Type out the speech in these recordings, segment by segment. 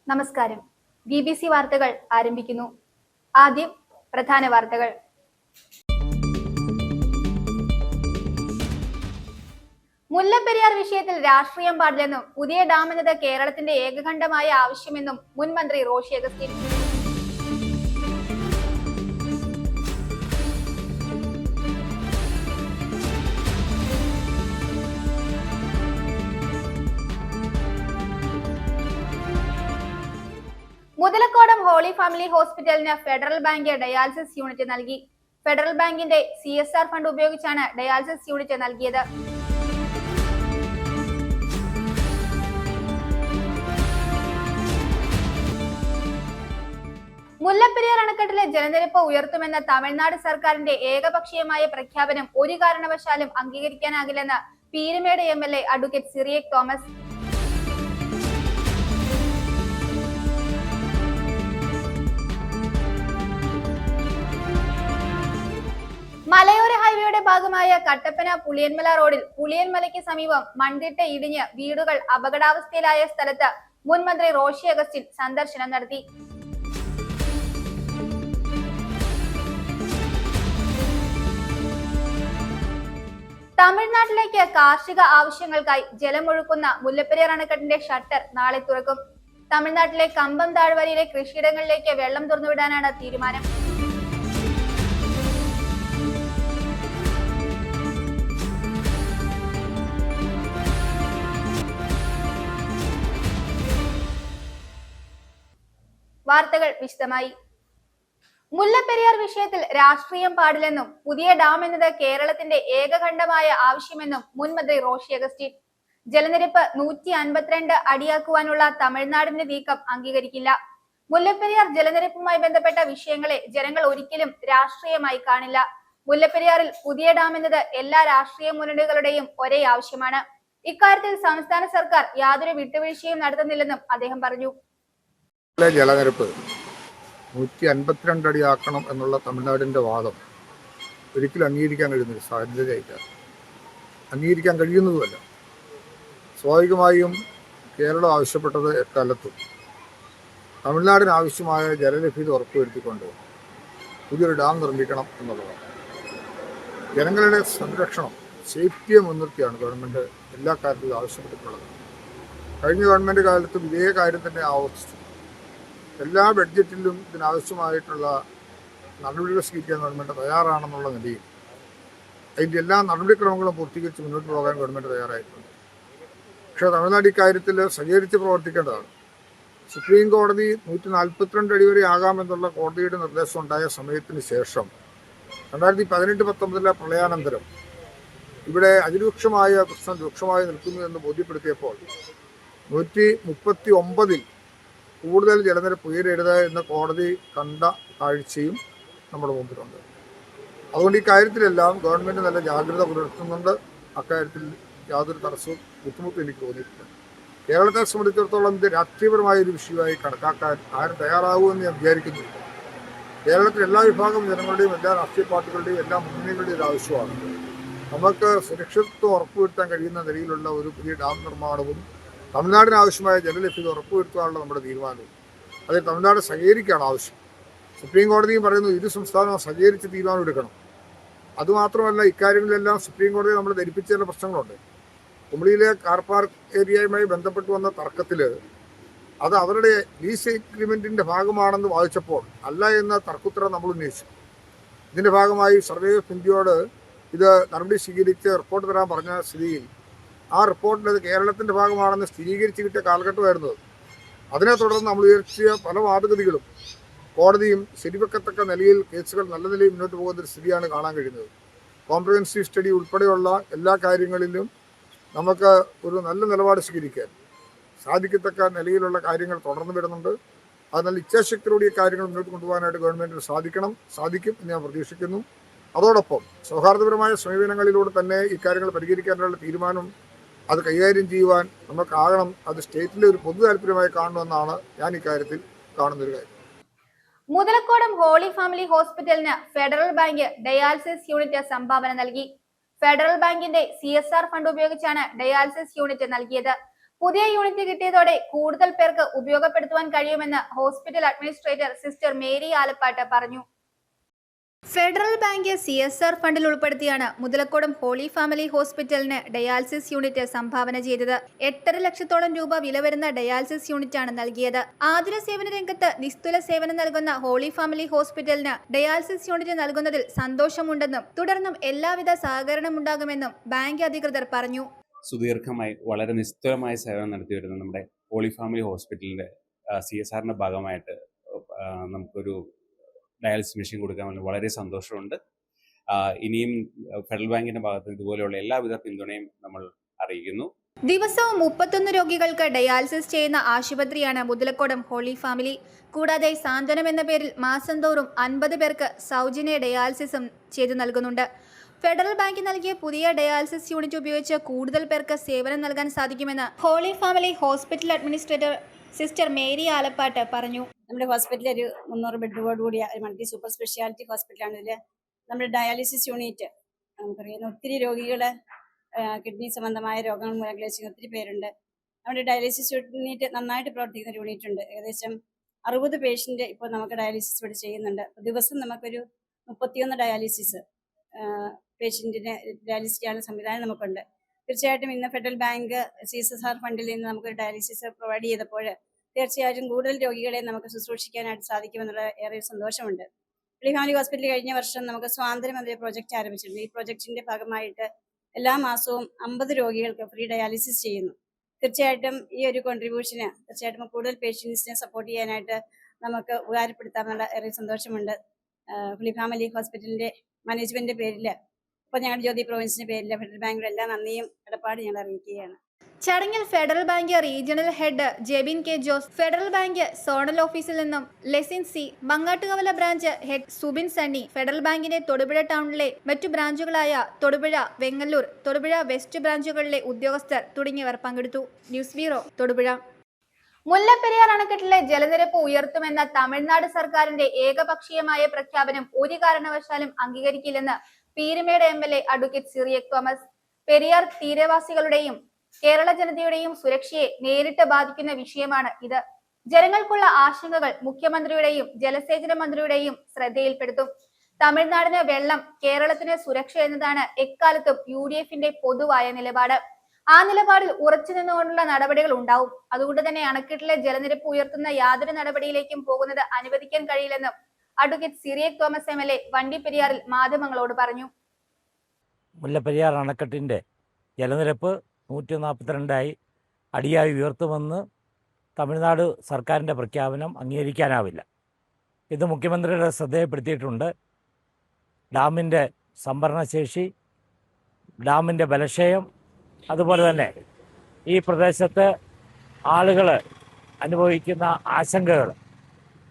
നമസ്കാരം. BBC വാർത്തകൾ ആരംഭിക്കുന്നു. ആദ്യം പ്രധാന വാർത്തകൾ. മുല്ലപ്പെരിയാർ വിഷയത്തിൽ രാഷ്ട്രീയം പാടില്ലെന്നും പുതിയ ഡാം എന്നത് കേരളത്തിന്റെ ഏകകണ്ഠമായ ആവശ്യമെന്നും മുൻ മന്ത്രി റോഷി അഗസ്റ്റിൻ. മുതലക്കോടം ഹോളി ഫാമിലി ഹോസ്പിറ്റലിന് ഫെഡറൽ ബാങ്ക് ഡയാലിസിസ് യൂണിറ്റ് നൽകി. ഫെഡറൽ ബാങ്കിന്റെ CSR ഫണ്ട് ഉപയോഗിച്ചാണ് ഡയാലിസിസ് യൂണിറ്റ് നൽകിയത്. മുല്ലപ്പെരിയാർ അണക്കെട്ടിലെ ജലനിരപ്പ് ഉയർത്തുമെന്ന തമിഴ്നാട് സർക്കാരിന്റെ ഏകപക്ഷീയമായ പ്രഖ്യാപനം ഒരു കാരണവശാലും അംഗീകരിക്കാനാകില്ലെന്ന് പീരുമേട് MLA അഡ്വക്കേറ്റ് സിറിയക് തോമസ്. മലയോര ഹൈവേയുടെ ഭാഗമായ കട്ടപ്പന പുളിയൻമല റോഡിൽ പുളിയൻമലയ്ക്ക് സമീപം മൺതിട്ട ഇടിഞ്ഞ് വീടുകൾ അപകടാവസ്ഥയിലായ സ്ഥലത്ത് മുൻ മന്ത്രി റോഷി അഗസ്റ്റിൻ സന്ദർശനം നടത്തി. തമിഴ്നാട്ടിലേക്ക് കാർഷിക ആവശ്യങ്ങൾക്കായി ജലമൊഴുക്കുന്ന മുല്ലപ്പെരിയാർ അണക്കെട്ടിന്റെ ഷട്ടർ നാളെ തുറക്കും. തമിഴ്നാട്ടിലെ കമ്പം താഴ്വരയിലെ കൃഷിയിടങ്ങളിലേക്ക് വെള്ളം തുറന്നുവിടാനാണ് തീരുമാനം. വാർത്തകൾ വിശദമായി. മുല്ലപ്പെരിയാർ വിഷയത്തിൽ രാഷ്ട്രീയം പാടില്ലെന്നും പുതിയ ഡാം എന്നത് കേരളത്തിന്റെ ഏകകണ്ഠമായ ആവശ്യമെന്നും മുൻ മന്ത്രി റോഷി അഗസ്റ്റിൻ. ജലനിരപ്പ് 152 അടിയാക്കുവാനുള്ള തമിഴ്നാടിന്റെ നീക്കം അംഗീകരിക്കില്ല. മുല്ലപ്പെരിയാർ ജലനിരപ്പുമായി ബന്ധപ്പെട്ട വിഷയങ്ങളെ ജനങ്ങൾ ഒരിക്കലും രാഷ്ട്രീയമായി കാണില്ല. മുല്ലപ്പെരിയാറിൽ പുതിയ ഡാം എന്നത് എല്ലാ രാഷ്ട്രീയ മുന്നണികളുടെയും ഒരേ ആവശ്യമാണ്. ഇക്കാര്യത്തിൽ സംസ്ഥാന സർക്കാർ യാതൊരു വിട്ടുവീഴ്ചയും നടത്തുന്നില്ലെന്നും അദ്ദേഹം പറഞ്ഞു. ജലനിരപ്പ് 152 അടിയാക്കണം എന്നുള്ള തമിഴ്നാടിൻ്റെ വാദം ഒരിക്കലും അംഗീകരിക്കാൻ കഴിയുന്നൊരു സാധ്യതയില്ല, അംഗീകരിക്കാൻ കഴിയുന്നതുമല്ല. സ്വാഭാവികമായും കേരളം ആവശ്യപ്പെട്ടത് എക്കാലത്തും തമിഴ്നാടിന് ആവശ്യമായ ജലലഭ്യത ഉറപ്പുവരുത്തിക്കൊണ്ട് പുതിയൊരു ഡാം നിർമ്മിക്കണം എന്നുള്ളതാണ്. ജനങ്ങളുടെ സംരക്ഷണം, സേഫ്റ്റിയെ മുൻനിർത്തിയാണ് ഗവൺമെൻറ് എല്ലാ കാര്യത്തിലും ആവശ്യപ്പെട്ടിട്ടുള്ളത്. കഴിഞ്ഞ ഗവൺമെൻറ് കാലത്തും ഇതേ കാര്യം തന്നെ ആവർത്തിച്ചു. എല്ലാ ബഡ്ജറ്റിലും ഇതിനാവശ്യമായിട്ടുള്ള നടപടികൾ സ്വീകരിക്കാൻ ഗവൺമെൻറ് തയ്യാറാണെന്നുള്ള നിലയിൽ അതിൻ്റെ എല്ലാ നടപടിക്രമങ്ങളും പൂർത്തീകരിച്ച് മുന്നോട്ട് പോകാൻ ഗവൺമെൻറ് തയ്യാറായിട്ടുണ്ട്. പക്ഷേ തമിഴ്നാട് ഇക്കാര്യത്തിൽ സഹകരിച്ച് പ്രവർത്തിക്കേണ്ടതാണ്. സുപ്രീം കോടതി 142 അടി വരെ ആകാമെന്നുള്ള കോടതിയുടെ നിർദ്ദേശം ഉണ്ടായ സമയത്തിന് ശേഷം 2018-19 പ്രളയാനന്തരം ഇവിടെ അതിരൂക്ഷമായ പ്രശ്നം രൂക്ഷമായി നിൽക്കുന്നു എന്ന് ബോധ്യപ്പെടുത്തിയപ്പോൾ 139 കൂടുതൽ ജലനിരപ്പ് ഉയരരുത് എന്ന് കോടതി കണ്ട കാഴ്ചയും നമ്മുടെ മുമ്പിലുണ്ട്. അതുകൊണ്ട് ഈ കാര്യത്തിലെല്ലാം ഗവൺമെൻറ് നല്ല ജാഗ്രത പുലർത്തുന്നുണ്ട്. അക്കാര്യത്തിൽ യാതൊരു തടസ്സവും ബുദ്ധിമുട്ടും എനിക്ക് തോന്നിയിട്ടില്ല. കേരളത്തെ സംബന്ധിച്ചിടത്തോളം ഇത് രാഷ്ട്രീയപരമായൊരു വിഷയമായി കണക്കാക്കാൻ ആരും തയ്യാറാകുമെന്ന് ഞാൻ വിചാരിക്കുന്നില്ല. കേരളത്തിലെ എല്ലാ വിഭാഗം ജനങ്ങളുടെയും എല്ലാ രാഷ്ട്രീയ പാർട്ടികളുടെയും എല്ലാ മുന്നണികളുടെയും ഒരു ആവശ്യമാണ് നമുക്ക് സുരക്ഷിതത്വം ഉറപ്പുവരുത്താൻ കഴിയുന്ന നിലയിലുള്ള ഒരു പുതിയ ഡാം നിർമ്മാണവും തമിഴ്നാടിന് ആവശ്യമായ ജലലഭ്യത ഉറപ്പുവരുത്താനുള്ള നമ്മുടെ തീരുമാനവും അതിൽ തമിഴ്നാട് സഹകരിക്കുകയാണ് ആവശ്യം. സുപ്രീം കോടതിയും പറയുന്നു ഇരു സംസ്ഥാനവും സഹകരിച്ച് തീരുമാനം എടുക്കണം. അതുമാത്രമല്ല, ഇക്കാര്യങ്ങളിലെല്ലാം സുപ്രീം കോടതി നമ്മൾ ധരിപ്പിച്ച ചില പ്രശ്നങ്ങളുണ്ട്. കുമളിയിലെ കാർ പാർക്ക് ഏരിയയുമായി ബന്ധപ്പെട്ട് വന്ന തർക്കത്തിൽ അത് അവരുടെ ലീസ് എഗ്രിമെൻറ്റിൻ്റെ ഭാഗമാണെന്ന് വാദിച്ചപ്പോൾ അല്ല എന്ന തർക്കുത്തരം നമ്മൾ ഉന്നയിച്ചു. ഇതിൻ്റെ ഭാഗമായി സർവേ ഓഫ് ഇന്ത്യയോട് ഇത് നടപടി സ്വീകരിച്ച് റിപ്പോർട്ട് തരാൻ പറഞ്ഞ സ്ഥിതിയിൽ ആ റിപ്പോർട്ടിൽ അത് കേരളത്തിൻ്റെ ഭാഗമാണെന്ന് സ്ഥിരീകരിച്ച് കിട്ടിയ കാലഘട്ടമായിരുന്നത്. അതിനെ തുടർന്ന് നമ്മൾ ഉയർത്തിയ പല വാദഗതികളും കോടതിയും ശരിവെക്കത്തക്ക നിലയിൽ കേസുകൾ നല്ല നിലയിൽ മുന്നോട്ട് പോകുന്നൊരു സ്ഥിതിയാണ് കാണാൻ കഴിയുന്നത്. കോംപ്രിഹെൻസീവ് സ്റ്റഡി ഉൾപ്പെടെയുള്ള എല്ലാ കാര്യങ്ങളിലും നമുക്ക് ഒരു നല്ല നിലപാട് സ്വീകരിക്കാൻ സാധിക്കത്തക്ക നിലയിലുള്ള കാര്യങ്ങൾ തുടർന്ന് വരുന്നുണ്ട്. അത് നല്ല ഇച്ഛാശക്തിയോടെ ഈ കാര്യങ്ങൾ മുന്നോട്ട് കൊണ്ടുപോകാനായിട്ട് ഗവൺമെൻറ്റിന് സാധിക്കും എന്ന് ഞാൻ പ്രതീക്ഷിക്കുന്നു. അതോടൊപ്പം സൗഹാർദ്ദപരമായ സമീപനങ്ങളിലൂടെ തന്നെ ഇക്കാര്യങ്ങൾ പരിഹരിക്കാനുള്ള തീരുമാനം അത് കൈകാര്യം ചെയ്യുവാൻ നമുക്കാകണം. അത് സ്റ്റേറ്റിലെ ഒരു പൊതു താല്പര്യമായി കാണണമെന്നാണ് ഞാൻ ഇക്കാര്യത്തിൽ കാണുന്നൊരു കാര്യം. മുതലക്കോടം ഹോളി ഫാമിലി ഹോസ്പിറ്റലിന് ഫെഡറൽ ബാങ്ക് ഡയാലിസിസ് യൂണിറ്റ് സംഭാവന നൽകി. ഫെഡറൽ ബാങ്കിന്റെ CSR ഫണ്ട് ഉപയോഗിച്ചാണ് ഡയാലിസിസ് യൂണിറ്റ് നൽകിയത്. പുതിയ യൂണിറ്റ് കിട്ടിയതോടെ കൂടുതൽ പേർക്ക് ഉപയോഗപ്പെടുത്തുവാൻ കഴിയുമെന്ന് hospital administrator sister Mary Alappatt പറഞ്ഞു. ഫെഡറൽ ബാങ്ക് CSR ഫണ്ടിൽ ഉൾപ്പെടുത്തിയാണ് മുതലക്കോടം ഹോളി ഫാമിലി ഹോസ്പിറ്റലിന് ഡയാലിസിസ് യൂണിറ്റ് സംഭാവന ചെയ്തത്. 8.5 ലക്ഷത്തോളം രൂപ വില വരുന്ന ഡയാലിസിസ് യൂണിറ്റാണ് നൽകിയത്. ആതുര സേവന രംഗത്ത് നിസ്തുല സേവനം നൽകുന്ന ഹോളി ഫാമിലി ഹോസ്പിറ്റലിന് ഡയാലിസിസ് യൂണിറ്റ് നൽകുന്നതിൽ സന്തോഷമുണ്ടെന്നും തുടർന്നും എല്ലാവിധ സഹകരണമുണ്ടാകുമെന്നും ബാങ്ക് അധികൃതർ പറഞ്ഞു. സുദീർഘമായി വളരെ നിസ്തുലമായ സേവനം നടത്തിവരുന്ന നമ്മുടെ ഹോളി ഫാമിലി ഹോസ്പിറ്റലിൻ്റെ CSRന്റെ ഭാഗമായിട്ട് നമുക്കൊരു ഡയാലിസിസ് മെഷീൻ കൊടുക്കാൻ വളരെ സന്തോഷമുണ്ട്. ഇനിയും ഫെഡറൽ ബാങ്കിന്റെ ഭാഗത്ത് ഇതുപോലെയുള്ള എല്ലാവിധ പിന്തുണയും നമ്മൾ അറിയിക്കുന്നു. ദിവസവും 31 രോഗികൾക്ക് ഡയാലിസിസ് ചെയ്യുന്ന ആശുപത്രിയാണ് മുതലക്കോടം ഹോളി ഫാമിലി. കൂടാതെ സാന്ത്വനം എന്ന പേരിൽ മാസം തോറും 50 പേർക്ക് സൗജന്യ ഡയാലിസിസും ചെയ്തു നൽകുന്നുണ്ട്. ഫെഡറൽ ബാങ്ക് നൽകിയ പുതിയ ഡയാലിസിസ് യൂണിറ്റ് ഉപയോഗിച്ച് കൂടുതൽ പേർക്ക് സേവനം നൽകാൻ സാധിക്കുമെന്ന് holy family hospital administrator sister Mary Alappatt പറഞ്ഞു. നമ്മുടെ ഹോസ്പിറ്റൽ ഒരു 300 ബെഡോട് കൂടിയ ഒരു മൾട്ടി സൂപ്പർ സ്പെഷ്യാലിറ്റി ഹോസ്പിറ്റലാണ്. ഇതിൽ നമ്മുടെ ഡയാലിസിസ് യൂണിറ്റ് നമുക്കറിയുന്ന ഒത്തിരി രോഗികൾ കിഡ്നി സംബന്ധമായ രോഗങ്ങൾ മൂലം ക്ലേശിക്കുന്ന ഒത്തിരി പേരുണ്ട്. നമ്മുടെ ഡയാലിസിസ് യൂണിറ്റ് നന്നായിട്ട് പ്രവർത്തിക്കുന്ന ഒരു യൂണിറ്റ് ഉണ്ട്. ഏകദേശം 60 പേഷ്യൻ്റ് ഇപ്പോൾ നമുക്ക് ഡയാലിസിസ് ഇവിടെ ചെയ്യുന്നുണ്ട്. ദിവസം നമുക്കൊരു 31 ഡയാലിസിസ് പേഷ്യൻറ്റിനെ ഡയാലിസിസ് ചെയ്യാനുള്ള സംവിധാനം നമുക്കുണ്ട്. തീർച്ചയായിട്ടും ഇന്ന് ഫെഡറൽ ബാങ്ക് CSR ഫണ്ടിൽ നിന്ന് നമുക്കൊരു ഡയാലിസിസ് പ്രൊവൈഡ് ചെയ്തപ്പോൾ തീർച്ചയായിട്ടും കൂടുതൽ രോഗികളെ നമുക്ക് ശുശ്രൂഷിക്കാനായിട്ട് സാധിക്കുമെന്നുള്ള ഏറെ സന്തോഷമുണ്ട്. ഹോളി ഫാമിലി ഹോസ്പിറ്റൽ കഴിഞ്ഞ വർഷം നമുക്ക് സ്വാതന്ത്ര്യം എന്ന പ്രോജക്റ്റ് ആരംഭിച്ചിട്ടുണ്ട്. ഈ പ്രോജക്റ്റിന്റെ ഭാഗമായിട്ട് എല്ലാ മാസവും 50 രോഗികൾക്ക് ഫ്രീ ഡയാലിസിസ് ചെയ്യുന്നു. തീർച്ചയായിട്ടും ഈ ഒരു കോൺട്രിബ്യൂഷന് തീർച്ചയായിട്ടും കൂടുതൽ പേഷ്യൻസിനെ സപ്പോർട്ട് ചെയ്യാനായിട്ട് നമുക്ക് ഉപകാരപ്പെടുത്താമെന്നുള്ള ഏറെ സന്തോഷമുണ്ട്. ഹോളി ഫാമിലി ഹോസ്പിറ്റലിന്റെ മാനേജ്മെന്റിന്റെ പേരിൽ ഇപ്പോൾ ഞങ്ങളുടെ ജ്യോതി പ്രൊവിൻസിന്റെ പേരിൽ ഫെഡറൽ ബാങ്കിലെ എല്ലാ നന്ദിയും കടപ്പാട് ഞങ്ങൾ അറിയിക്കുകയാണ്. ചടങ്ങിൽ federal bank regional head Jebin K Jose, federal bank zonal ഓഫീസിൽ നിന്നും Lesin C, Mangattukavala branch head Subin Sunny, federal ബാങ്കിന്റെ തൊടുപുഴ ടൗണിലെ മറ്റു ബ്രാഞ്ചുകളായ തൊടുപുഴ, വെങ്ങല്ലൂർ, തൊടുപുഴ വെസ്റ്റ് ബ്രാഞ്ചുകളിലെ ഉദ്യോഗസ്ഥർ തുടങ്ങിയവർ പങ്കെടുത്തു. News bureau, Thodupuzha. മുല്ലപ്പെരിയാർ അണക്കെട്ടിലെ ജലനിരപ്പ് ഉയർത്തുമെന്ന തമിഴ്നാട് സർക്കാരിന്റെ ഏകപക്ഷീയമായ പ്രഖ്യാപനം ഒരു കാരണവശാലും അംഗീകരിക്കില്ലെന്ന് പീരുമേട് MLA അഡ്വക്കേറ്റ് സിറിയക് തോമസ്. പെരിയാർ തീരവാസികളുടെയും കേരള ജനതയുടെയും സുരക്ഷയെ നേരിട്ട് ബാധിക്കുന്ന വിഷയമാണ് ഇത്. ജനങ്ങൾക്കുള്ള ആശങ്കകൾ മുഖ്യമന്ത്രിയുടെയും ജലസേചന മന്ത്രിയുടെയും ശ്രദ്ധയിൽപ്പെടുത്തും. തമിഴ്നാടിന് വെള്ളം, കേരളത്തിന് സുരക്ഷ എന്നതാണ് എക്കാലത്തും UDFന്റെ പൊതുവായ നിലപാട്. ആ നിലപാടിൽ ഉറച്ചു നിന്നുകൊണ്ടുള്ള നടപടികൾ ഉണ്ടാവും. അതുകൊണ്ട് തന്നെ അണക്കെട്ടിലെ ജലനിരപ്പ് ഉയർത്തുന്ന യാതൊരു നടപടിയിലേക്കും പോകുന്നത് അനുവദിക്കാൻ കഴിയില്ലെന്നും അഡ്വക്കേറ്റ് സിറിയക് തോമസ് MLA വണ്ടിപ്പെരിയാറിൽ മാധ്യമങ്ങളോട് പറഞ്ഞു. മുല്ലപ്പെരിയാർ അണക്കെട്ടിൻ്റെ ജലനിരപ്പ് 142 അടിയായി ഉയർത്തുമെന്ന് തമിഴ്നാട് സർക്കാരിൻ്റെ പ്രഖ്യാപനം അംഗീകരിക്കാനാവില്ല. ഇത് മുഖ്യമന്ത്രിയുടെ ശ്രദ്ധയിൽപ്പെടുത്തിയിട്ടുണ്ട്. ഡാമിൻ്റെ സംഭരണശേഷി, ഡാമിൻ്റെ ബലക്ഷയം, അതുപോലെ തന്നെ ഈ പ്രദേശത്ത് ആളുകൾ അനുഭവിക്കുന്ന ആശങ്കകൾ,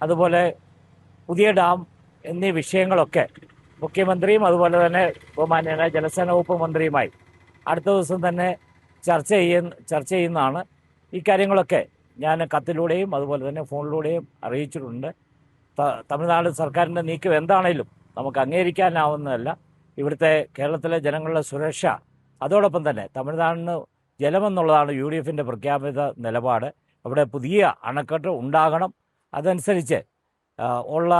അതുപോലെ പുതിയ ഡാം എന്നീ വിഷയങ്ങളൊക്കെ മുഖ്യമന്ത്രിയും അതുപോലെ തന്നെ ബഹുമാന്യനായ ജലസേന വകുപ്പ് മന്ത്രിയുമായി അടുത്ത ദിവസം തന്നെ ചർച്ച ചെയ്യുന്നതാണ്. ഈ കാര്യങ്ങളൊക്കെ ഞാൻ കത്തിലൂടെയും അതുപോലെ തന്നെ ഫോണിലൂടെയും അറിയിച്ചിട്ടുണ്ട്. തമിഴ്നാട് സർക്കാരിൻ്റെ നീക്കം എന്താണേലും നമുക്ക് അംഗീകരിക്കാനാവുന്നതല്ല. ഇവിടുത്തെ കേരളത്തിലെ ജനങ്ങളുടെ സുരക്ഷ, അതോടൊപ്പം തന്നെ തമിഴ്നാടിന് ജലമെന്നുള്ളതാണ് UDFന്റെ പ്രഖ്യാപിത നിലപാട്. അവിടെ പുതിയ അണക്കെട്ട് ഉണ്ടാകണം. അതനുസരിച്ച് ഉള്ള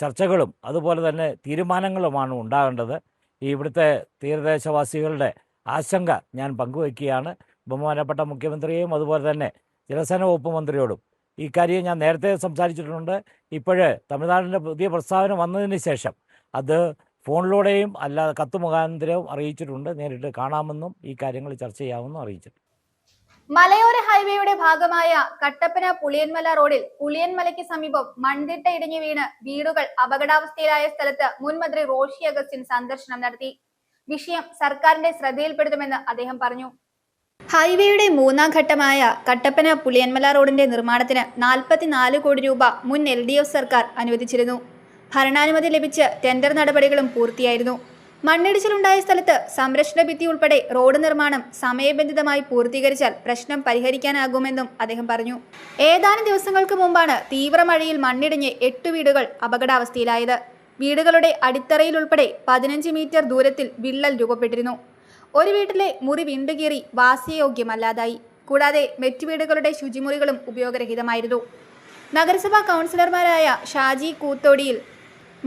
ചർച്ചകളും അതുപോലെ തന്നെ തീരുമാനങ്ങളുമാണ് ഉണ്ടാകേണ്ടത്. ഇവിടുത്തെ തീരദേശവാസികളുടെ ആശങ്ക ഞാൻ പങ്കുവയ്ക്കുകയാണ്. ബഹുമാനപ്പെട്ട മുഖ്യമന്ത്രിയെയും അതുപോലെ തന്നെ ജലസേന വകുപ്പ് മന്ത്രിയോടും ഈ കാര്യം ഞാൻ നേരത്തെ സംസാരിച്ചിട്ടുണ്ട്. ഇപ്പോഴ് തമിഴ്നാടിൻ്റെ പുതിയ പ്രസ്താവന വന്നതിന് ശേഷം അത് ഫോണിലൂടെയും അല്ലാതെ കത്ത് മുഖാന്തരവും അറിയിച്ചിട്ടുണ്ട്. നേരിട്ട് കാണാമെന്നും ഈ കാര്യങ്ങൾ ചർച്ച ചെയ്യാമെന്നും അറിയിച്ചിട്ടുണ്ട്. മലയോര ഹൈവേയുടെ ഭാഗമായ കട്ടപ്പന പുളിയൻമല റോഡിൽ പുളിയൻമലയ്ക്ക് സമീപം മൺതിട്ട ഇടിഞ്ഞു വീണ് വീടുകൾ അപകടാവസ്ഥയിലായ സ്ഥലത്ത് മുൻ മന്ത്രി റോഷി അഗസ്റ്റിൻ സന്ദർശനം നടത്തി. വിഷയം സർക്കാരിന്റെ ശ്രദ്ധയിൽപ്പെടുത്തുമെന്ന് അദ്ദേഹം പറഞ്ഞു. ഹൈവേയുടെ 3ാം ഘട്ടമായ കട്ടപ്പന പുളിയൻമല റോഡിന്റെ നിർമ്മാണത്തിന് 44 കോടി രൂപ മുൻ LDF സർക്കാർ അനുവദിച്ചിരുന്നു. ഭരണാനുമതി ലഭിച്ച് ടെൻഡർ നടപടികളും പൂർത്തിയായിരുന്നു. മണ്ണിടിച്ചിലുണ്ടായ സ്ഥലത്ത് സംരക്ഷണ ഭിത്തി ഉൾപ്പെടെ റോഡ് നിർമ്മാണം സമയബന്ധിതമായി പൂർത്തീകരിച്ചാൽ പ്രശ്നം പരിഹരിക്കാനാകുമെന്നും അദ്ദേഹം പറഞ്ഞു. ഏതാനും ദിവസങ്ങൾക്ക് മുമ്പാണ് തീവ്രമഴയിൽ മണ്ണിടിഞ്ഞ് 8 വീടുകൾ അപകടാവസ്ഥയിലായത്. വീടുകളുടെ അടിത്തറയിൽ ഉൾപ്പെടെ 15 മീറ്റർ ദൂരത്തിൽ വിള്ളൽ രൂപപ്പെട്ടിരുന്നു. ഒരു വീട്ടിലെ മുറി വിണ്ടുകീറി വാസയോഗ്യമല്ലാതായി. കൂടാതെ മറ്റ് വീടുകളുടെ ശുചിമുറികളും ഉപയോഗരഹിതമായിരുന്നു. നഗരസഭാ കൗൺസിലർമാരായ ഷാജി കൂത്തോടിയിൽ,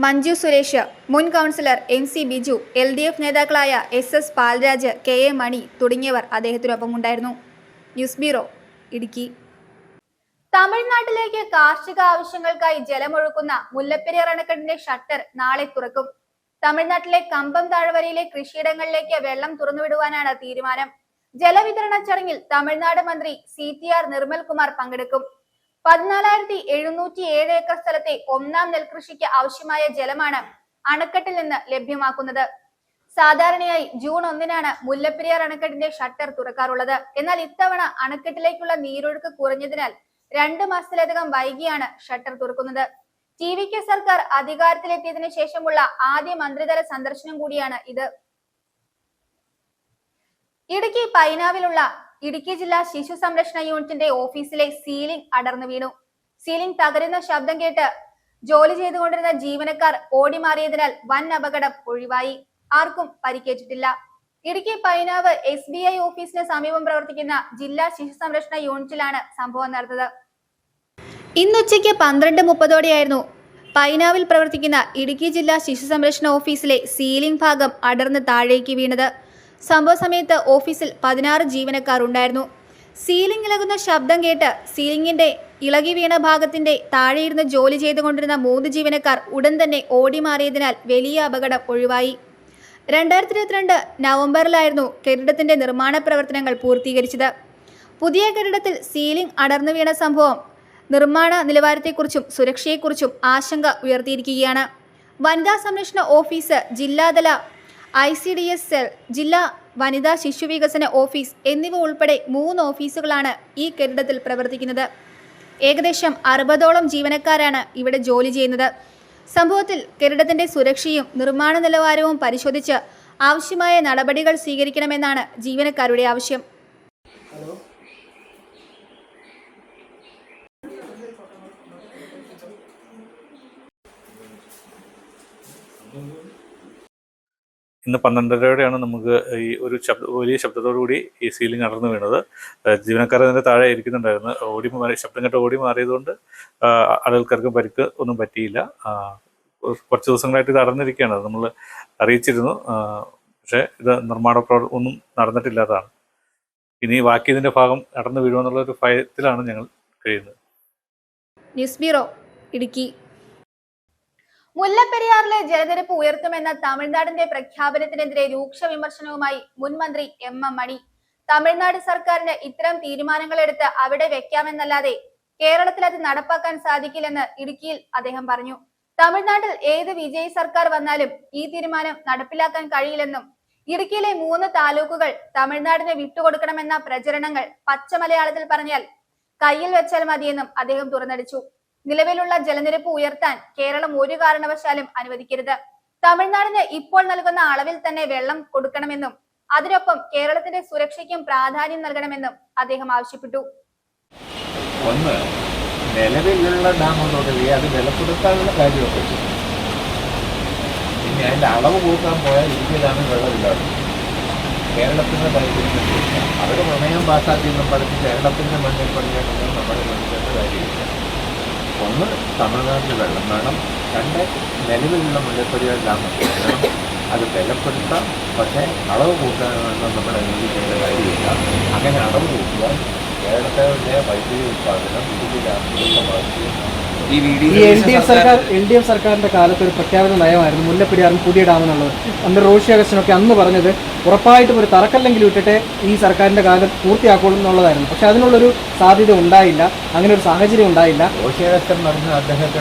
മഞ്ജു സുരേഷ്, മുൻ കൗൺസിലർ MC ബിജു, LDF നേതാക്കളായ SS പാൽരാജ്, KA മണി തുടങ്ങിയവർ അദ്ദേഹത്തിനൊപ്പം ഉണ്ടായിരുന്നു. News bureau, Idukki. തമിഴ്നാട്ടിലേക്ക് കാർഷിക ആവശ്യങ്ങൾക്കായി ജലമൊഴുക്കുന്ന മുല്ലപ്പെരിയാർ അണക്കെട്ടിന്റെ ഷട്ടർ നാളെ തുറക്കും. തമിഴ്നാട്ടിലെ കമ്പം താഴ്വരയിലെ കൃഷിയിടങ്ങളിലേക്ക് വെള്ളം തുറന്നുവിടുവാനാണ് തീരുമാനം. ജലവിതരണ ചടങ്ങിൽ തമിഴ്നാട് മന്ത്രി CTR നിർമ്മൽ കുമാർ പങ്കെടുക്കും. 14,707 ഏക്കർ സ്ഥലത്തെ ഒന്നാം നെൽകൃഷിക്ക് ആവശ്യമായ ജലമാണ് അണക്കെട്ടിൽ നിന്ന് ലഭ്യമാക്കുന്നത്. സാധാരണയായി ജൂൺ 1-നാണ് മുല്ലപ്പെരിയാർ അണക്കെട്ടിന്റെ ഷട്ടർ തുറക്കാറുള്ളത്. എന്നാൽ ഇത്തവണ അണക്കെട്ടിലേക്കുള്ള നീരൊഴുക്ക് കുറഞ്ഞതിനാൽ 2 മാസത്തിലധികം വൈകിയാണ് ഷട്ടർ തുറക്കുന്നത്. TVK സർക്കാർ അധികാരത്തിലെത്തിയതിനു ശേഷമുള്ള ആദ്യ മന്ത്രിതല സന്ദർശനം കൂടിയാണ് ഇത്. ഇടുക്കി പൈനാവിലുള്ള ഇടുക്കി ജില്ലാ ശിശു സംരക്ഷണ യൂണിറ്റിന്റെ ഓഫീസിലെ സീലിംഗ് അടർന്നു വീണു. സീലിംഗ് തകരുന്ന ശബ്ദം കേട്ട് ജോലി ചെയ്തുകൊണ്ടിരുന്ന ജീവനക്കാർ ഓടിമാറിയതിനാൽ വൻ അപകടം ഒഴിവായി. ആർക്കും പരിക്കേറ്റിട്ടില്ല. ഇടുക്കി പൈനാവ് SBI ഓഫീസിന് സമീപം പ്രവർത്തിക്കുന്ന ജില്ലാ ശിശു സംരക്ഷണ യൂണിറ്റിലാണ് സംഭവം നടന്നത്. ഇന്നുച്ചയ്ക്ക് 12:30 പൈനാവിൽ പ്രവർത്തിക്കുന്ന ഇടുക്കി ജില്ലാ ശിശു സംരക്ഷണ ഓഫീസിലെ സീലിംഗ് ഭാഗം അടർന്ന് താഴേക്ക് വീണത്. സംഭവ സമയത്ത് ഓഫീസിൽ 16 ജീവനക്കാർ ഉണ്ടായിരുന്നു. സീലിംഗ് ഇളകുന്ന ശബ്ദം കേട്ട് സീലിംഗിന്റെ ഇളകി വീണ ഭാഗത്തിന്റെ താഴെയിരുന്ന് ജോലി ചെയ്തുകൊണ്ടിരുന്ന 3 ജീവനക്കാർ ഉടൻ തന്നെ ഓടിമാറിയതിനാൽ വലിയ അപകടം ഒഴിവായി. 2022 നവംബറിലായിരുന്നു കെട്ടിടത്തിന്റെ നിർമ്മാണ പ്രവർത്തനങ്ങൾ പൂർത്തീകരിച്ചത്. പുതിയ കെട്ടിടത്തിൽ സീലിംഗ് അടർന്നു വീണ സംഭവം നിർമ്മാണ നിലവാരത്തെക്കുറിച്ചും സുരക്ഷയെക്കുറിച്ചും ആശങ്ക ഉയർത്തിയിരിക്കുകയാണ്. വനിതാ സംരക്ഷണ ഓഫീസ്, ജില്ലാതല ICDS സെൽ, ജില്ലാ വനിതാ ശിശു വികസന ഓഫീസ് എന്നിവ ഉൾപ്പെടെ 3 ഓഫീസുകളാണ് ഈ കെട്ടിടത്തിൽ പ്രവർത്തിക്കുന്നത്. ഏകദേശം 60ഓളം ജീവനക്കാരാണ് ഇവിടെ ജോലി ചെയ്യുന്നത്. സംഭവത്തിൽ കെട്ടിടത്തിന്റെ സുരക്ഷയും നിർമ്മാണ നിലവാരവും പരിശോധിച്ച് ആവശ്യമായ നടപടികൾ സ്വീകരിക്കണമെന്നാണ് ജീവനക്കാരുടെ ആവശ്യം. ഇന്ന് 12:30-ഓടെയാണ് നമുക്ക് ഈ ഒരു വലിയ ശബ്ദത്തോടുകൂടി ഈ സീലിംഗ് അടർന്നു വീണത്. ജീവനക്കാർ അതിൻ്റെ താഴെ ഇരിക്കുന്നുണ്ടായിരുന്നു. ശബ്ദം കേട്ട് ഓടി മാറിയതുകൊണ്ട് ആളുകൾക്കാർക്കും പരിക്ക് ഒന്നും പറ്റിയില്ല. കുറച്ച് ദിവസങ്ങളായിട്ട് ഇത് അടർന്നിരിക്കുകയാണ്. അത് നമ്മൾ അറിയിച്ചിരുന്നു. പക്ഷേ ഇത് നിർമ്മാണ പ്രവർത്തനം ഒന്നും നടന്നിട്ടില്ലാത്തതാണ്. ഇനി ബാക്കി ഇതിൻ്റെ ഭാഗം അടർന്നു വീഴുമെന്നുള്ളൊരു ഭയത്തിലാണ് ഞങ്ങൾ കഴിയുന്നത്. News bureau, Idukki. മുല്ലപ്പെരിയാറിലെ ജലനിരപ്പ് ഉയർത്തുമെന്ന തമിഴ്നാടിന്റെ പ്രഖ്യാപനത്തിനെതിരെ രൂക്ഷ വിമർശനവുമായി മുൻ മന്ത്രി MM മണി. തമിഴ്നാട് സർക്കാരിന് ഇത്തരം തീരുമാനങ്ങളെടുത്ത് അവിടെ വെക്കാമെന്നല്ലാതെ കേരളത്തിൽ അത് നടപ്പാക്കാൻ സാധിക്കില്ലെന്ന് ഇടുക്കിയിൽ അദ്ദേഹം പറഞ്ഞു. തമിഴ്നാട്ടിൽ ഏത് വിജയ് സർക്കാർ വന്നാലും ഈ തീരുമാനം നടപ്പിലാക്കാൻ കഴിയില്ലെന്നും ഇടുക്കിയിലെ 3 താലൂക്കുകൾ തമിഴ്നാടിന് വിട്ടുകൊടുക്കണമെന്ന പ്രചരണങ്ങൾ പച്ച മലയാളത്തിൽ പറഞ്ഞാൽ കയ്യിൽ വെച്ചാൽ മതിയെന്നും അദ്ദേഹം തുറന്നടിച്ചു. നിലവിലുള്ള ജലനിരപ്പ് ഉയർത്താൻ കേരളം ഒരു കാരണവശാലും അനുവദിക്കരുത്. തമിഴ്നാടിന് ഇപ്പോൾ നൽകുന്ന അളവിൽ തന്നെ വെള്ളം കൊടുക്കണമെന്നും അതിനൊപ്പം കേരളത്തിന്റെ സുരക്ഷയ്ക്കും പ്രാധാന്യം നൽകണമെന്നും അദ്ദേഹം ആവശ്യപ്പെട്ടു. ഒന്ന്, നിലവിലുള്ള ഡാം തുടങ്ങി അത് വിലപ്പെടുത്താനുള്ള കാര്യമൊക്കെ. പിന്നെ അതിൻ്റെ അളവ് കൂട്ടാൻ പോയാൽ ഇന്ത്യ ഡാമിൽ വെള്ളമില്ലാതെ കേരളത്തിൻ്റെ താല്പര്യം അവർ പ്രമേയം പാസ്സാക്കിയെന്നും പറഞ്ഞ് കേരളത്തിൻ്റെ മണ്ണിൽ പറഞ്ഞാൽ നമ്മുടെ മനസ്സിലാക്കേണ്ട കാര്യമില്ല. ഒന്ന്, തമിഴ്നാട്ടിൽ വെള്ളം വേണം. 2, നിലവിലുള്ള മുല്ലപ്പെരിയാർ ഡാം വേണം. അത് ബലപ്പെടുത്താം. പക്ഷേ അളവ് കൂട്ടാനൊന്നും നമ്മൾ അനുവദിക്കേണ്ട കാര്യമില്ല. അങ്ങനെ അളവ് കൂട്ടിയാൽ കേരളത്തിലെ വൈദ്യുതി ഉത്പാദനം ഈ LDF സർക്കാരിന്റെ കാലത്ത് ഒരു പ്രഖ്യാപിത നയമായിരുന്നു മുല്ലപ്പെരിയാറിന് പുതിയ ഡാം എന്നുള്ളത്. അന്ന് റോഷി അഗസ്റ്റിനൊക്കെ അന്ന് പറഞ്ഞത് ഉറപ്പായിട്ടും ഒരു തറക്കല്ലെങ്കിലും ഇട്ടിട്ട് ഈ സർക്കാരിന്റെ കാലം പൂർത്തിയാക്കുള്ളൂ എന്നുള്ളതായിരുന്നു. പക്ഷെ അതിനുള്ളൊരു സാധ്യത ഉണ്ടായില്ല, അങ്ങനെ ഒരു സാഹചര്യം ഉണ്ടായില്ല. റോഷി അഗസ്റ്റൻ പറഞ്ഞ അദ്ദേഹത്തെ